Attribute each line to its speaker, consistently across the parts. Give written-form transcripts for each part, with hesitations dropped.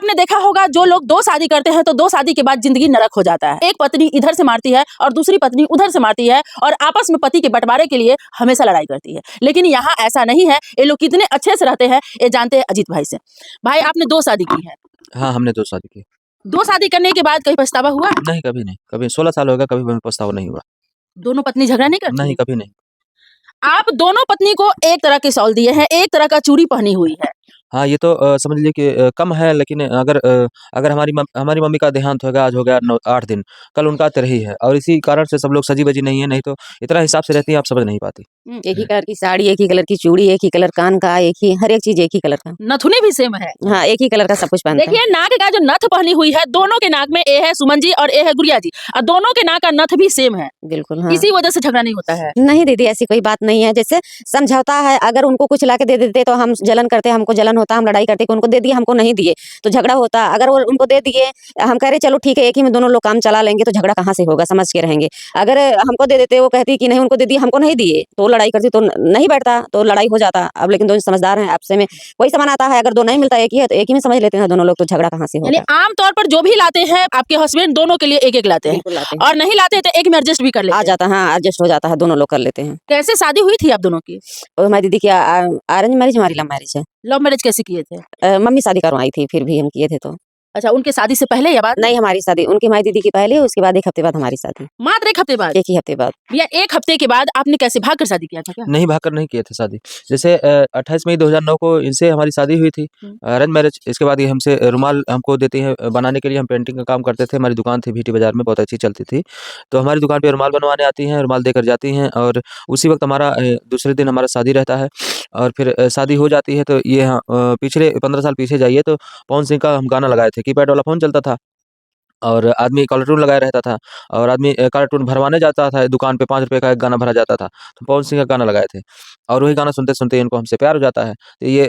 Speaker 1: आपने देखा होगा जो लोग 2 शादी करते हैं तो 2 शादी के बाद जिंदगी नरक हो जाता है। एक पत्नी इधर से मारती है और दूसरी पत्नी उधर से मारती है और आपस में पति के बंटवारे के लिए हमेशा लड़ाई करती है। लेकिन यहाँ ऐसा नहीं है, ये लोग कितने अच्छे से रहते हैं ये जानते हैं अजीत भाई से। भाई आपने 2 शादी की है।
Speaker 2: हाँ, हमने 2 शादी की।
Speaker 1: 2 शादी करने के बाद कभी पछतावा हुआ?
Speaker 2: नहीं, कभी नहीं। कभी 16 साल हो गया, कभी हमें पछतावा नहीं हुआ।
Speaker 1: दोनों पत्नी झगड़ा नहीं करती?
Speaker 2: नहीं, कभी नहीं।
Speaker 1: आप दोनों पत्नी को एक तरह के शॉल दिए हैं, एक तरह का चूड़ी पहनी हुई है।
Speaker 2: हाँ, ये तो समझ लीजिए कि कम है, लेकिन अगर हमारी मम्मी का देहांत हो गया, आज हो गया 9 8 दिन, कल उनका रही है और इसी कारण से सब लोग सजी-वजी नहीं है, नहीं तो इतना हिसाब से रहती हैं, आप समझ नहीं पाती।
Speaker 3: एक ही कलर की साड़ी, एक ही कलर की चूड़ी, एक ही कलर कान का, एक ही हर एक चीज़ एक ही कलर का।
Speaker 1: नथुनी भी सेम है।
Speaker 3: हाँ, एक ही कलर का सब कुछ पहनते हैं।
Speaker 1: देखिए नाक का जो नथ पहनी हुई है, दोनों के नाक में ए है सुमन जी और ए है गुड़िया जी और दोनों के नाक का नथ भी सेम है।
Speaker 3: बिल्कुल, हाँ।
Speaker 1: इसी वजह से झगड़ा नहीं होता है।
Speaker 3: नहीं दीदी, ऐसी कोई बात नहीं है। जैसे समझौता है, अगर उनको कुछ ला के दे देते तो हम जलन करते, हमको जलन होता, हम लड़ाई करते कि उनको दे दिए, हमको नहीं दिए, तो झगड़ा होता। अगर वो उनको दे दिए, हम कह रहे चलो ठीक है, एक ही में दोनों लोग काम चला लेंगे, तो झगड़ा कहाँ से होगा, समझ के रहेंगे। अगर हमको दे देते, वो कहती कि नहीं उनको दे दिए, हमको नहीं दिए, तो लड़ाई करती, तो नहीं बैठता, तो लड़ाई हो जाता। अब लेकिन दोनों समझदार हैं, आपसे में कोई सामान आता है, अगर 2 नहीं मिलता, एक ही है, तो एक ही में समझ लेते हैं दोनों लोग, तो झगड़ा कहाँ से
Speaker 1: यानी
Speaker 3: होगा।
Speaker 1: आम तौर पर जो भी लाते हैं आपके हस्बैंड दोनों के लिए एक-एक लाते हैं
Speaker 3: बिल्कुल लाते हैं।
Speaker 1: और नहीं लाते तो एक में एडजस्ट भी कर लेते
Speaker 3: आ
Speaker 1: हैं।
Speaker 3: जाता है, हाँ, एडजस्ट हो जाता है, दोनों लोग कर लेते हैं।
Speaker 1: कैसे शादी हुई थी आप दोनों की?
Speaker 3: और हमारी दीदी की अरेंज मैरिज, हमारी लव मैरिज है।
Speaker 1: लव मैरिज कैसे किए थे?
Speaker 3: मम्मी शादी करवाई थी, फिर भी हम किए थे तो।
Speaker 1: अच्छा उनके शादी से पहले या बाद?
Speaker 3: नहीं, हमारी शादी उनकी हमारी दीदी की पहले, उसके बाद 1 हफ्ते बाद हमारी शादी।
Speaker 1: मात्र 1 हफ्ते बाद?
Speaker 3: 1 ही हफ्ते बाद।
Speaker 1: या 1 हफ्ते के बाद आपने कैसे भाग कर शादी किया था क्या?
Speaker 2: नहीं, भागकर नहीं किए थे शादी। जैसे 28 मई 2009 को इनसे हमारी शादी हुई थी, अरेंज मैरिज। इसके बाद ये हमसे रुमाल हमको देती हैं बनाने के लिए। हम पेंटिंग का काम करते थे, हमारी दुकान थी भीटी बाज़ार में, बहुत अच्छी चलती थी। तो हमारी दुकान पे रुमाल बनवाने आती हैं, रुमाल देकर जाती हैं और उसी वक़्त हमारा दूसरे दिन हमारा शादी रहता है और फिर शादी हो जाती है। तो ये पिछले 15 साल पीछे जाइए तो पवन सिंह का हम गाना लगाए थे, कीपैड वाला फ़ोन चलता था और आदमी कॉलर ट्यून लगाए रहता था और आदमी कॉलर ट्यून भरवाने जाता था दुकान पे, ₹5 का एक गाना भरा जाता था, तो पवन सिंह का गाना लगाए थे और वही गाना सुनते-सुनते इनको हमसे प्यार हो जाता है। तो ये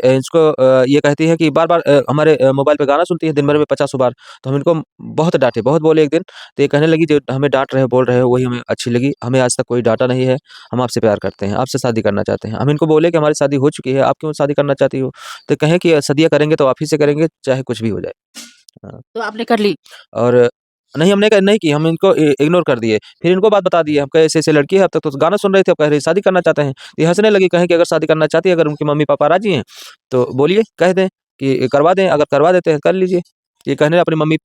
Speaker 2: ये कहती है कि बार-बार हमारे मोबाइल पे गाना सुनती है दिन भर में 50 बार, तो हम इनको बहुत डाँटे, बहुत बोले एक दिन, तो ये कहने लगी जो हमें डाँट रहे हो, बोल रहे हो वही हमें अच्छी लगी, हमें आज तक कोई डाँटा नहीं है, हम आपसे प्यार करते हैं, आपसे शादी करना चाहते हैं। हम इनको बोले कि हमारी शादी हो चुकी है, आप क्यों शादी करना चाहती हो? तो कहें कि शादियाँ करेंगे तो आप ही से करेंगे, चाहे कुछ भी हो जाए। हाँ।
Speaker 1: तो आपने कर ली?
Speaker 2: और नहीं हमने नहीं की, हम इनको इग्नोर कर दिए। फिर इनको बात बता दी है, हम कहे ऐसे-ऐसे लड़की है, अब तक तो गाना सुन रहे थे, अब कह रही शादी करना चाहते हैं। ये हँसने लगी, कहें कि अगर शादी करना चाहती है, अगर उनके मम्मी-पापा राज़ी हैं, तो बोलिए, कह दें कि करवा दें, अगर करवा देते हैं, कर लीजिए। ये कहने अपनी मम्मी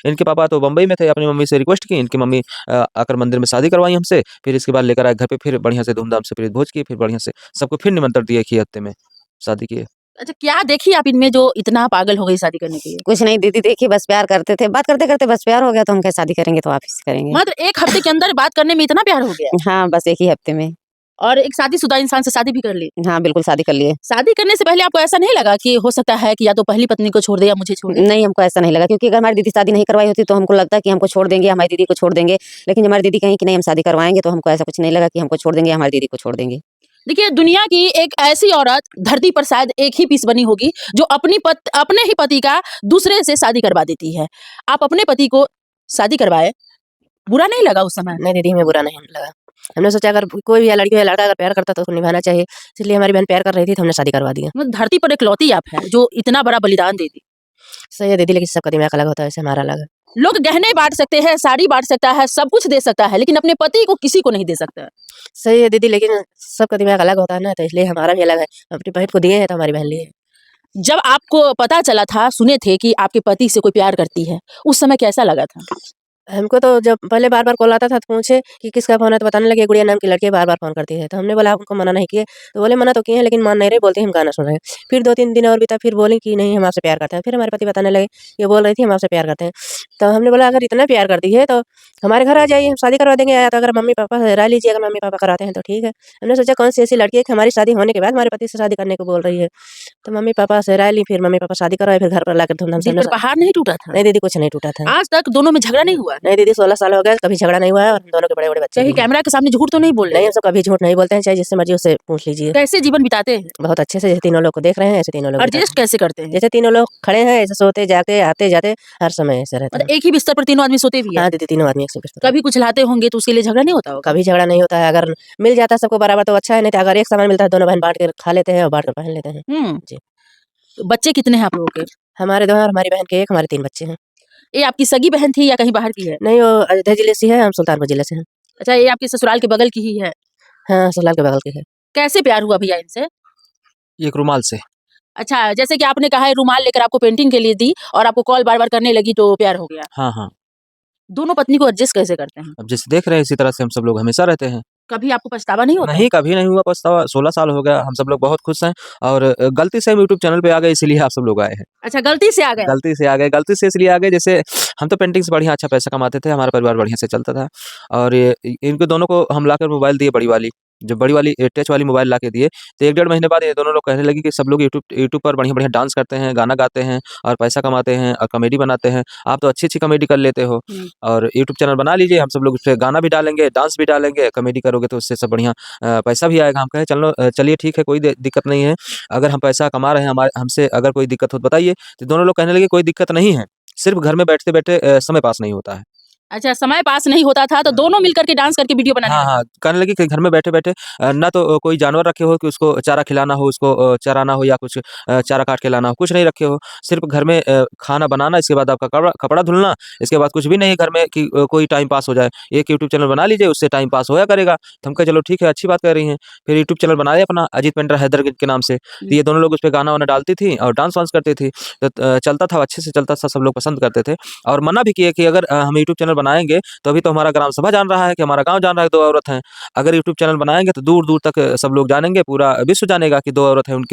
Speaker 2: इनके पापा तो बम्बई में थे, अपनी मम्मी से रिक्वेस्ट की, इनकी मम्मी आकर मंदिर में शादी करवाई हमसे, फिर इसके बाद लेकर आए घर पे, फिर बढ़िया से धूम-धाम से फिर भोज की, फिर बढ़िया से सबको फिर निमंत्रण दिए 1 ही हफ्ते में, शादी किए।
Speaker 1: अच्छा क्या देखी आप इनमें जो इतना पागल हो गई शादी करने के लिए?
Speaker 3: कुछ नहीं दीदी, देखिए बस प्यार करते थे, बात करते-करते बस प्यार हो गया, तो हम क्या शादी करेंगे, तो आप ही से करेंगे।
Speaker 1: मात्र 1 हफ्ते के अंदर बात करने में इतना प्यार हो गया?
Speaker 3: हाँ, बस 1 ही हफ्ते में।
Speaker 1: और एक शादीशुदा इंसान से शादी भी कर ली?
Speaker 3: हाँ, बिल्कुल शादी कर लिए।
Speaker 1: शादी करने से पहले आपको ऐसा नहीं लगा कि हो सकता है कि या तो पहली पत्नी को छोड़ दे या मुझे छोड़ दे?
Speaker 3: नहीं, हमको ऐसा नहीं लगा, क्योंकि अगर हमारी दीदी शादी नहीं करवाई होती, तो हमको लगता कि हमको छोड़ देंगे, हमारी दीदी को छोड़ देंगे। लेकिन हमारी दीदी कहीं कि नहीं हम शादी करवाएँगे, तो हमको ऐसा कुछ नहीं लगा कि हमको छोड़ देंगे, हमारी दीदी को छोड़ देंगे।
Speaker 1: देखिए दुनिया की एक ऐसी औरत धरती पर शायद एक ही पीस बनी होगी जो अपने ही पति का दूसरे से शादी करवा देती है। आप अपने पति को शादी करवाए, बुरा नहीं लगा उस समय?
Speaker 4: नहीं दीदी, हमें बुरा नहीं लगा। हमने सोचा अगर कोई भी लड़की या लड़का अगर प्यार करता तो उसको निभाना चाहिए, इसलिए हमारी बहन प्यार कर रही थी तो हमने शादी करवा दिया।
Speaker 1: मतलब धरती पर इकलौती आप हैं जो इतना बड़ा बलिदान दे दी।
Speaker 4: सही है दीदी, लेकिन सबका दिमाग अलग होता है, वैसे हमारा अलग है।
Speaker 1: लोग गहने बांट सकते हैं, साड़ी बांट सकता है, सब कुछ दे सकता है, लेकिन अपने पति को किसी को नहीं दे सकता है।
Speaker 4: सही है दीदी, लेकिन सबका दिमाग अलग होता है ना, तो इसलिए हमारा भी अलग है। अपनी बहन को दिए हैं तो हमारी बहन लिए।
Speaker 1: जब आपको पता चला था, सुने थे कि आपके पति से कोई प्यार करती है, उस समय कैसा लगा था?
Speaker 4: हमको तो जब पहले बार-बार कॉल आता था तो पूछे कि किसका फ़ोन है, तो बताने लगे गुड़िया नाम की लड़की बार-बार फ़ोन करती है। तो हमने बोला उनको मना नहीं किए, तो बोले मना तो किए हैं लेकिन मान नहीं रहे, बोलती हम गाना सुन रहे हैं। फिर 2-3 दिन और बीता, फिर बोली कि नहीं हम आपसे प्यार करते हैं। फिर हमारे पति बताने लगे, ये बोल रही थी हम आपसे प्यार करते हैं। तो हमने बोला अगर इतना प्यार करती है तो हमारे घर आ जाइए, हम शादी करवा देंगे, या तो अगर मम्मी-पापा से राय लीजिए, अगर मम्मी-पापा कराते हैं तो ठीक है। हमने सोचा कौन सी ऐसी लड़की है कि हमारी शादी होने के बाद हमारे पति से शादी करने को बोल रही है। तो मम्मी-पापा से राय ली, फिर मम्मी-पापा शादी करवाए, फिर घर पर लाकर धूमधाम से
Speaker 1: दिल पर पहाड़ नहीं टूटा था?
Speaker 4: नहीं दीदी, कुछ नहीं टूटा था।
Speaker 1: आज तक दोनों में झगड़ा नहीं हुआ?
Speaker 4: नहीं दीदी, 16 साल हो गए, कभी झगड़ा नहीं हुआ है और हम दोनों के बड़े-बड़े बच्चे
Speaker 1: कहीं
Speaker 4: भी हैं।
Speaker 1: कैमरा के सामने झूठ तो नहीं बोल
Speaker 4: नहीं,
Speaker 1: रहे?
Speaker 4: हम सब कभी झूठ नहीं बोलते हैं, चाहे जिससे मर्ज़ी उससे पूछ लीजिए।
Speaker 1: कैसे जीवन बिताते हैं?
Speaker 4: बहुत अच्छे से, जैसे तीनों लोग को देख रहे हैं, ऐसे तीनों लोग बिताते
Speaker 1: एडजस्ट कैसे करते
Speaker 4: हैं।
Speaker 1: हैं?
Speaker 4: जैसे तीनों लोग खड़े हैं, ऐसे सोते, जागते, आते-जाते हर समय ऐसे रहते
Speaker 1: मतलब
Speaker 4: हैं।
Speaker 1: एक ही बिस्तर पर तीनों आदमी सोते भी हैं?
Speaker 4: हाँ दीदी, तीनों आदमी एक से बिस्तर पर।
Speaker 1: कभी कुछ लाते होंगे तो उसके लिए झगड़ा नहीं होता होगा?
Speaker 4: कभी झगड़ा नहीं होता है, अगर मिल जाता है सबको बराबर तो अच्छा है, नहीं तो अगर एक सामान मिलता है दोनों बहन बाँट के खा लेते हैं और बाँट कर पहन लेते हैं।
Speaker 1: हुँ।
Speaker 4: जी।
Speaker 1: तो बच्चे कितने हैं आप लोगों के?
Speaker 4: हमारे 2 हैं और हमारी बहन के 1, हमारे 3 बच्चे हैं।
Speaker 1: ये आपकी सगी बहन थी या कहीं बाहर की है?
Speaker 4: नहीं, वो अयोध्या जिले से है, हम सुल्तानपुर जिले से हैं।
Speaker 1: अच्छा, ये आपके ससुराल के बगल की ही है।
Speaker 4: हाँ, ससुराल के बगल के है।
Speaker 1: कैसे प्यार हुआ भैया इनसे?
Speaker 2: एक रुमाल से।
Speaker 1: अच्छा, जैसे कि आपने कहा है रुमाल लेकर आपको पेंटिंग के लिए दी और आपको कॉल बार-बार करने लगी तो प्यार हो गया।
Speaker 2: हाँ, हाँ।
Speaker 1: दोनों पत्नी को एडजस्ट कैसे करते हैं?
Speaker 2: अब जैसे देख रहे हैं इसी तरह से हम सब लोग हमेशा रहते हैं।
Speaker 1: कभी आपको पछतावा नहीं होता?
Speaker 2: नहीं, कभी नहीं हुआ पछतावा, 16 साल हो गया, हम सब लोग बहुत खुश हैं और गलती से हम यूट्यूब चैनल पे आ गए इसीलिए आप सब लोग आए हैं।
Speaker 1: अच्छा, गलती से आ गए।
Speaker 2: गलती से आ गए, गलती से इसलिए आ गए जैसे हम तो पेंटिंग से बढ़िया अच्छा पैसा कमाते थे, हमारा परिवार बढ़िया से चलता था और ये इनको दोनों को हम लाकर मोबाइल दिए बड़ी वाली, जब बड़ी वाली टच वाली मोबाइल लाके दिए, तो 1 डेढ़ महीने बाद ये दोनों लोग कहने लगे कि सब लोग यूट्यूब पर बढ़िया-बढ़िया डांस करते हैं, गाना गाते हैं और पैसा कमाते हैं और कॉमेडी बनाते हैं। आप तो अच्छी-अच्छी कॉमेडी कर लेते हो और यूट्यूब चैनल बना लीजिए, हम सब लोग उसपे गाना भी डालेंगे, डांस भी डालेंगे, कॉमेडी करोगे तो उससे सब बढ़िया पैसा भी आएगा। हम कहे चलिए ठीक है, कोई दिक्कत नहीं है। अगर हम पैसा कमा रहे हैं, हमसे अगर कोई दिक्कत हो तो बताइए। तो दोनों लोग कहने लगे कोई दिक्कत नहीं है, सिर्फ़ घर में बैठते-बैठे समय पास नहीं होता है।
Speaker 1: अच्छा, समय पास नहीं होता था तो दोनों मिलकर के डांस करके वीडियो बनाने
Speaker 2: हाँ,
Speaker 1: लगे।
Speaker 2: हाँ, कहने लगे कि घर में बैठे-बैठे ना तो कोई जानवर रखे हो कि उसको चारा खिलाना हो, उसको चराना हो या कुछ चारा काट के लाना हो, कुछ नहीं रखे हो। सिर्फ़ घर में खाना बनाना, इसके बाद आपका कपड़ा धुलना, इसके बाद कुछ भी नहीं घर में कि कोई टाइम पास हो जाए। एक यूट्यूब चैनल बना लीजिए, उससे टाइम पास होया करेगा। तो हम कहे चलो ठीक है, अच्छी बात कह रही हैं। फिर यूट्यूब चैनल बनाया अपना अजीत पेंटर हैदर के नाम से। तो ये दोनों लोग उसपे गाना-वाना डालती थी और डांस-वांस करती थी। तो चलता था, अच्छे से चलता था, सब लोग पसंद करते थे और मना भी किए कि अगर हम यूट्यूब चैनल बनाएँगे, तो अभी तो हमारा ग्राम सभा जान रहा है कि हमारा गाँव जान रहा है 2 औरत हैं। अगर यूट्यूब चैनल बनाएँगे तो दूर-दूर तक सब लोग जानेंगे, पूरा विश्व जानेगा कि 2 औरत हैं उनके